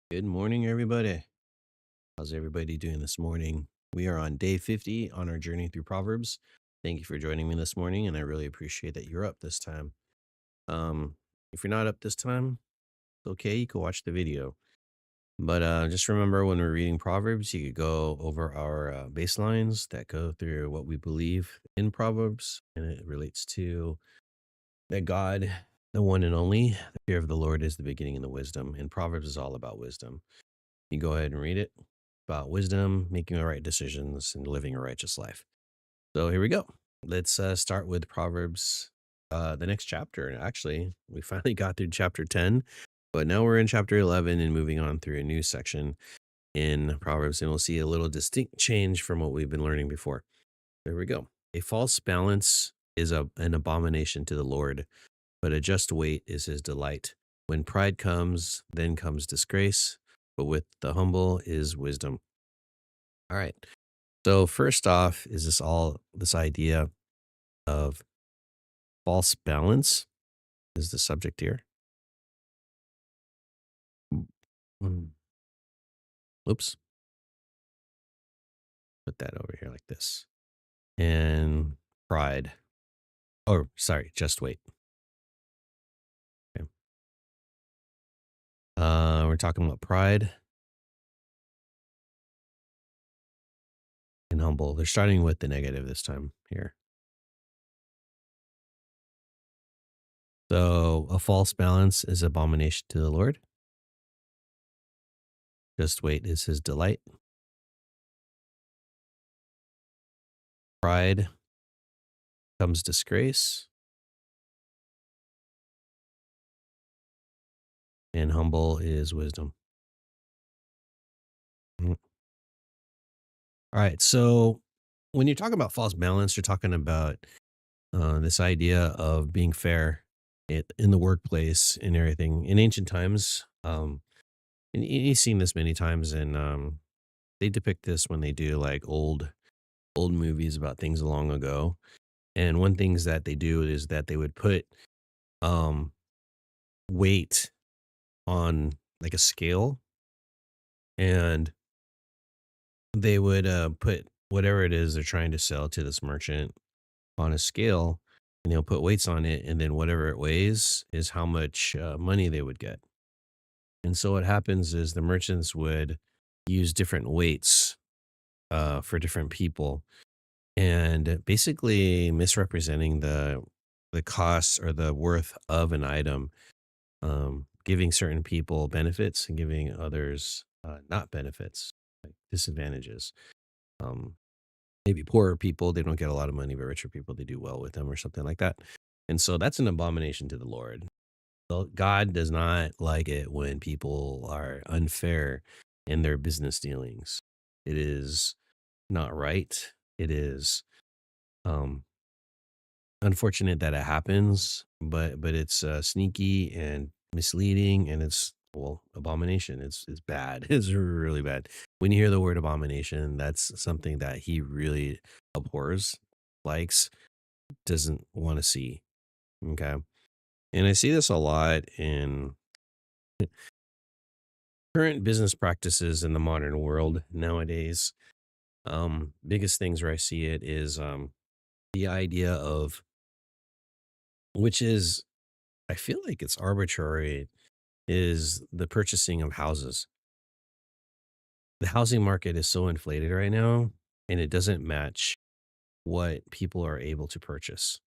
Good morning, everybody. How's everybody doing this morning? We are on day 50 on our journey through Proverbs. Thank you for joining me this morning, and I really appreciate that you're up this time. Um, if you're not up this time, it's okay, you can watch the video. But just remember when we're reading Proverbs, you could go over our baselines that go through what we believe in Proverbs, and it relates to that God, the one and only, the fear of the Lord is the beginning of the wisdom, and Proverbs is all about wisdom. You go ahead and read it about wisdom, making the right decisions, and living a righteous life. So here we go. Let's start with Proverbs, the next chapter. And actually, we finally got through chapter 10, but now we're in chapter 11 and moving on through a new section in Proverbs. And we'll see a little distinct change from what we've been learning before. There we go. A false balance is an abomination to the Lord, but a just weight is his delight. When pride comes, then comes disgrace, but with the humble is wisdom. All right. So first off is this idea of false balance is the subject here. Mm. Oops. Put that over here like this. And pride. Or sorry, just wait. Okay. We're talking about pride and humble. They're starting with the negative this time here. So a false balance is abomination to the Lord. Just wait is his delight. Pride comes disgrace, and humble is wisdom. Mhm. All right. So when you talk about false balance, you're talking about this idea of being fair in the workplace and everything. In ancient times, and you've seen this many times, and they depict this when they do like old movies about things long ago. And one things that they do is that they would put um, weight on like a scale, and they would put whatever it is they're trying to sell to this merchant on a scale, and they'll put weights on it, and then whatever it weighs is how much money they would get. And so what happens is the merchants would use different weights for different people, and basically misrepresenting the cost or the worth of an item, giving certain people benefits and giving others not benefits, like disadvantages. Um, Maybe poorer people, they don't get a lot of money, but richer people, they do well with them or something like that. And so that's an abomination to the Lord. So God does not like it when people are unfair in their business dealings. It is not right. It is um, unfortunate that it happens, but it's sneaky and misleading, and it's well abomination. It's bad. It's really bad. When you hear the word abomination, that's something that he really abhors, likes, doesn't want to see. Okay, and I see this a lot in current business practices in the modern world nowadays. Biggest things where I see it is the idea of, which is, I feel like it's arbitrary, is the purchasing of houses. The housing market is so inflated right now, and it doesn't match what people are able to purchase.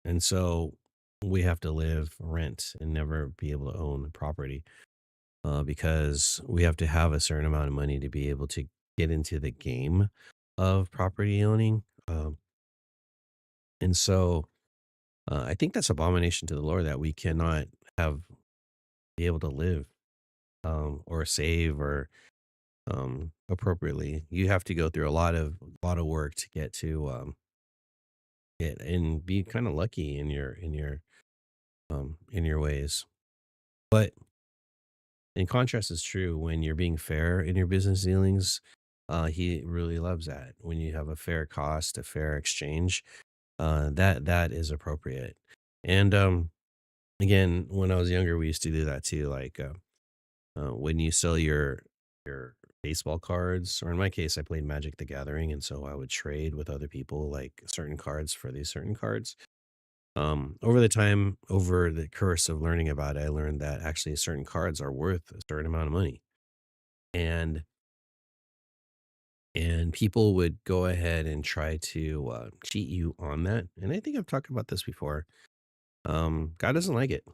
And so we have to live rent and never be able to own property, because we have to have a certain amount of money to be able to get into the game of property owning. And so I think that's abomination to the Lord that we cannot have be able to live or save or appropriately. You have to go through a lot of work to get to it and be kind of lucky in your ways. But in contrast, is true when you're being fair in your business dealings. He really loves that when you have a fair cost, a fair exchange. That is appropriate. And again, when I was younger, we used to do that too. Like when you sell your baseball cards, or in my case, I played Magic the Gathering, and so I would trade with other people like certain cards for these certain cards. Over the course of learning about it, I learned that actually certain cards are worth a certain amount of money, and people would go ahead and try to cheat you on that. And I think I've talked about this before. God doesn't like it.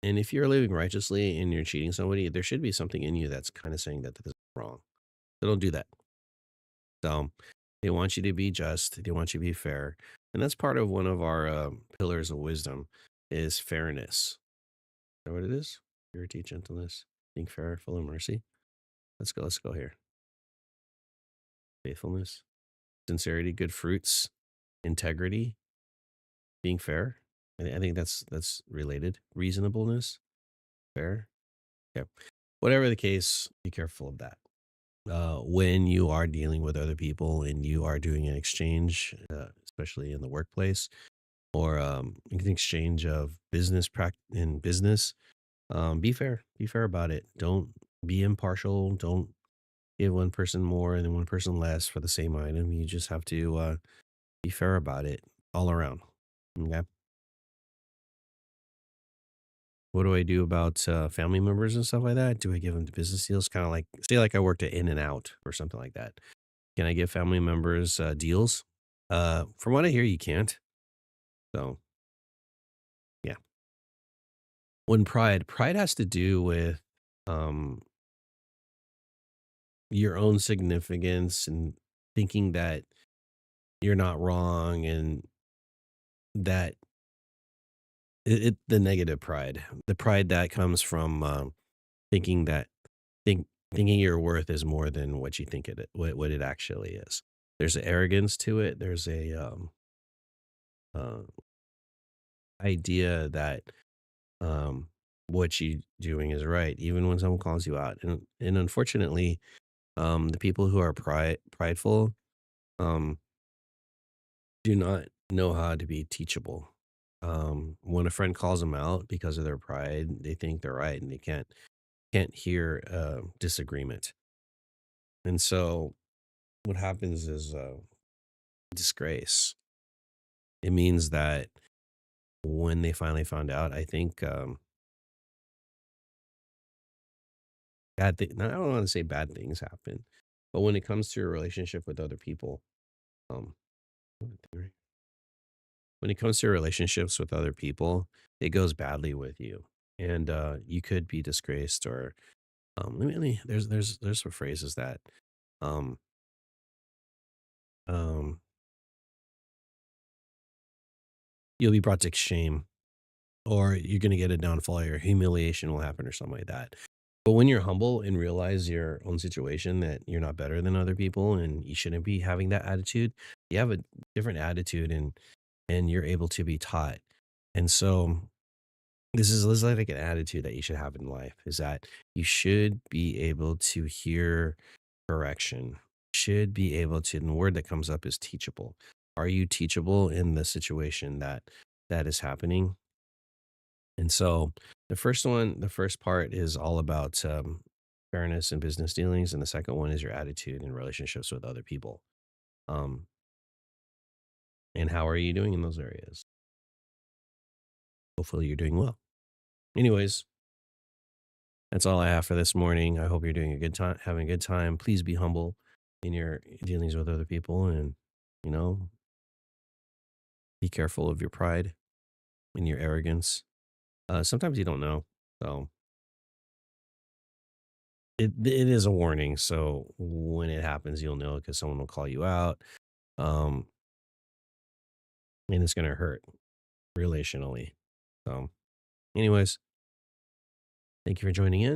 And if you're living righteously and you're cheating somebody, there should be something in you that's kind of saying that this is wrong. So don't do that. So they want you to be just. They want you to be fair, and that's part of one of our pillars of wisdom is fairness. Is that what it is? Purity, gentleness, being fair, full of mercy. Let's go. Let's go here. Faithfulness, sincerity, good fruits, integrity, being fair. I think that's related. Reasonableness, fair. Okay. Whatever the case, be careful of that. When you are dealing with other people and you are doing an exchange, especially in the workplace or an exchange of in business, be fair. Be fair about it. Don't be impartial. Don't give one person more and then one person less for the same item. You just have to be fair about it all around. Okay. What do I do about family members and stuff like that? Do I give them the business deals? Kind of like, say, like I worked at In and Out or something like that. Can I give family members deals? From what I hear, you can't. So, yeah. When pride has to do with um, your own significance and thinking that you're not wrong, and that the negative pride, the pride that comes from thinking that thinking your worth is more than what you think what it actually is. There's an arrogance to it. There's a uh, idea that um, what you doing is right, even when someone calls you out. And unfortunately, the people who are prideful um, do not know how to be teachable. When a friend calls them out because of their pride, they think they're right and they can't hear disagreement. And so what happens is disgrace. It means that when they finally found out, I think I don't want to say bad things happen, but when it comes to your relationship with other people, um, when it comes to relationships with other people, it goes badly with you, and you could be disgraced or there's some phrases that um um you'll be brought to shame, or you're going to get a downfall, or humiliation will happen, or something like that. But when you're humble and realize your own situation, that you're not better than other people and you shouldn't be having that attitude, you have a different attitude, and you're able to be taught. And so this is like an attitude that you should have in life, is that you should be able to hear correction, should be able to, and the word that comes up is teachable. Are you teachable in the situation that is happening? And so the first part is all about fairness in business dealings, and the second one is your attitude in relationships with other people. Um, and how are you doing in those areas? Hopefully, you're doing well. Anyways, that's all I have for this morning. I hope you're doing a good time, having a good time. Please be humble in your dealings with other people, and you know, be careful of your pride and your arrogance. Sometimes you don't know, so it is a warning. So when it happens, you'll know because someone will call you out, um, and it's gonna hurt relationally. So, anyways, thank you for joining in.